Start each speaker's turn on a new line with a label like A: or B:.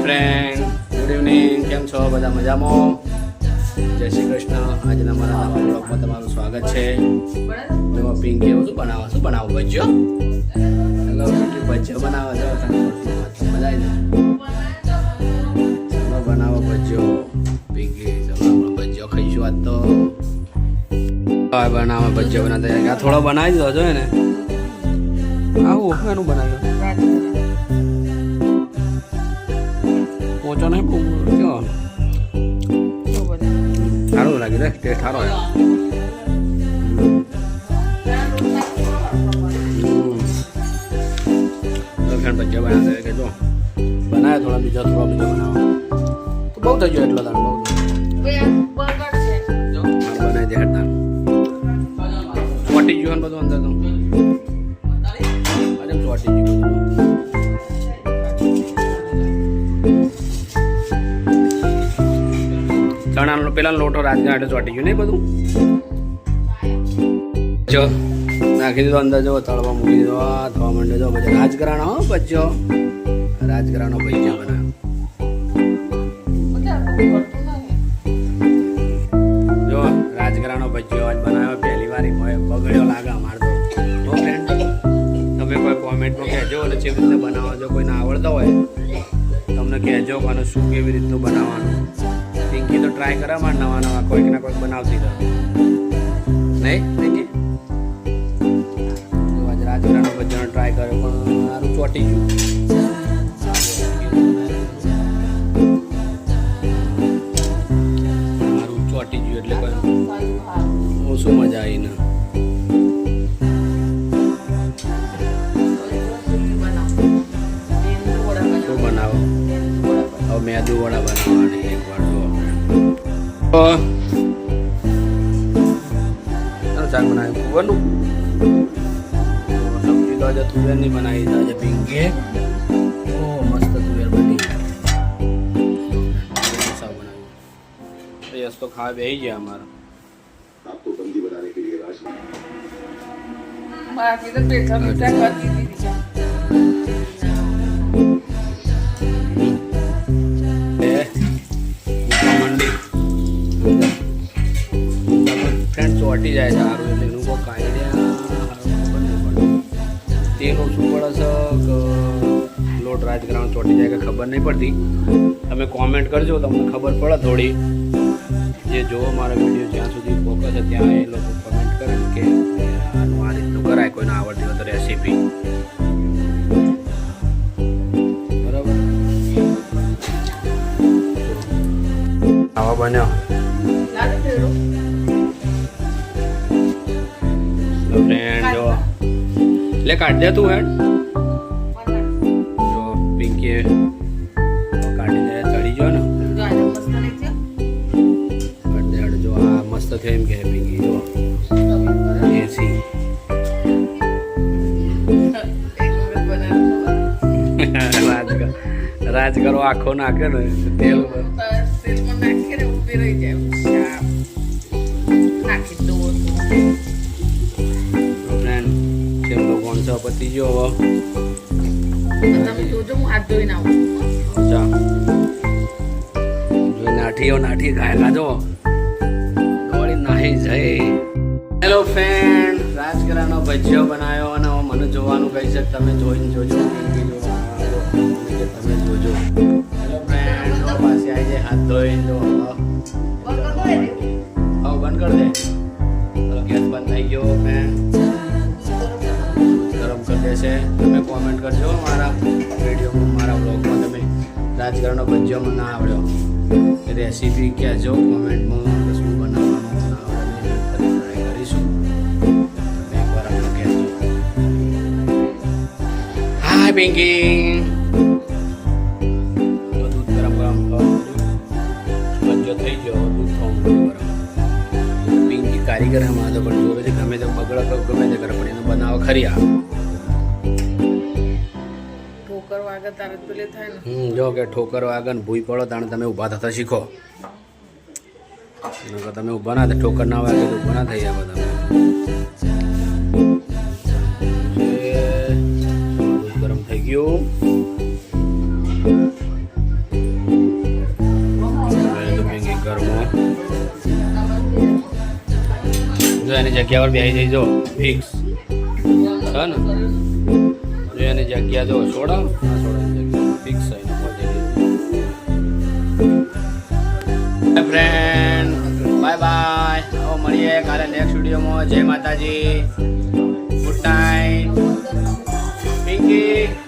A: Friend, good evening. કેમ છો બધા? મજામાં? જય શ્રી કૃષ્ણ. આજના મારા નવા બ્લોગમાં તમારું સ્વાગત છે. જો પિંકી એવું શું બનાવો ભજીયો? હેલો પિંકી, ભજીયો બનાવો છો? મજા આવી જાય. બનાવો ભજીયો પિંકી. ચલો ભજીયો ખાઈશું આજ તો. બનાવો ભજીયો બનાવતા આ થોડો બનાવી દો છો ને. આવું એનું બનાવ્યું પોચો નહીં બહુ કેવો સારું લાગી રે, ટેસ્ટ સારો ફ્રેન્ડ ભજીયા બનાવે કે જો બનાવે થોડા બીજો બનાવો તો બહુ થઈ ગયો એટલો તાર બહુ બનાવી દે હડતા ચોટી ગયું બધું અંદર તો અરે ચોટી ગયું ચણાનો પેલા લોટો રાજગાંઠે ચોટી ગયું નહીં બધું. જો નાખી દીધો અંદર, જો તળવા મૂકી દીધો. આ થવા માંડે જો પછી રાજગરાણો હો ભજીયો, રાજગરાણો ભજીયા બનાવ્યો. જો રાજગરાણો ભજીયો આજ બનાવ્યો પહેલી વાર. બગડ્યો લાગે અમારે તો ફ્રેન્ડ. તમે કોઈ કોમેન્ટમાં કહેજો અને કેવી રીતે બનાવો. જો કોઈને આવડતો હોય તમને કહેજો અને શું કેવી રીતનું બનાવવાનું. પિંકી તો ટ્રાય કરે મારે નવા નવા કોઈક ના કોઈક બનાવતી રહે નહીં પિંકી. આજે રાજગરાનો ભજીયાનો ટ્રાય કર્યો પણ મારું ચોટી ગયું. મારું ચોટી ગયું એટલે કોઈ હું શું મજા આવી ને. શું બનાવો હવે? મેદુ વડા બનાવવાની એક વાર શાક બનાવ્યું કુવરનું. સબ્જી તો આજે તુવેરની બનાવી છે આજે પિંકીએ. ઓ મસ્ત તુવેર બની. શાક બનાવ્યું યસ તો ખાવા બેસી ગયા અમારા.
B: બાકી તો પેટા મીઠા કરી દીધી.
A: ચોટી જાય સારું એટલે એનું કોઈ આઈડિયા ખબર નહીં પડે. તેલ ઓછું પડે છે કે લોટ રાજગરાણ ચોટી જાય કે ખબર નહીં પડતી. તમે કોમેન્ટ કરજો, તમને ખબર પડે થોડી. જે જોવો મારા વિડીયો જ્યાં સુધી ફોકસ છે ત્યાં એ લોકો કોમેન્ટ કરે કે આનું આ રીતનું કરાય, કોઈને આવડતી હોય તો રેસીપી. બરાબર આવા બન્યો ફ્રેન્ડ. જો લે કાઢ દે તું હેડ. જો પિંકી કાઢી દે, ચડી ગયો ને. કાઢ દે હેડ. જો આ મસ્ત છે એમ કે પિંકી. જો એસી રાજ કરો આખો નાખે ને તેલ
B: નાખી ને ઉભી રહી જાય. નાખી દો
A: પતી ગયો.
B: તમે જોજો, હું હાથ ધોઈને આવું.
A: અચ્છા જો નાઠી ગાયલા જો દોડી નાહી જાય. હેલો ફ્રેન્ડ, રાજગરાનો ભજીયો બનાવ્યો અને મને જોવાનું કહી છે. તમે જોઈને જોજો, તમે જોજો. હેલો ફ્રેન્ડ, જો પાસે આવી જાય હાથ ધોઈને. જો બંધ કરી દે. ગેસ બંધ થઈ ગયો ફ્રેન્ડ. ગરમ કરી દેશે. તમે કોમેન્ટ કરજો મારા વિડીયોમાં, મારા બ્લોગમાં. તમે રાજગરાનો ભજીયો ના આવડ્યો રેસીપી કહેજો કોમેન્ટમાં. શું બનાવવાનું ના આવડે ટ્રાય કરીશું. તમે એકવાર આપણે કહેજો. હાય પિંકી. દૂધ ગરમ ભજીયો થઈ ગયો. દૂધ ખાવું ગરમ. પિંકી કારીગર હમણાં તો પણ જોવે છે. ગમે તે બગડે તો ગમે તે કરે પણ એને બનાવો ખરી. આ
B: ઠોકર વાગે તારે પેલે થાય ને.
A: જો કે ઠોકર વાગે ને ભૂઈ પડો તાણે તમે ઊભા થતા શીખો. તમે ઊભા ના થાય, ઠોકર ના વાગે તો ઊભા ના થઈ જાવ તમે. દૂધ ગરમ થઈ ગયું. જગ્યા પર બેસી જઈજો ફિક્સ છે ને જો એની જગ્યા જો છોડો આ છોડવાની જગ્યા ફિક્સ છે ફ્રેન્ડ બાય બાય હવે મળીએ કાલે નેક્સ્ટ વિડીયોમાં જય માતાજી ગુડ નાઇટ પિંકી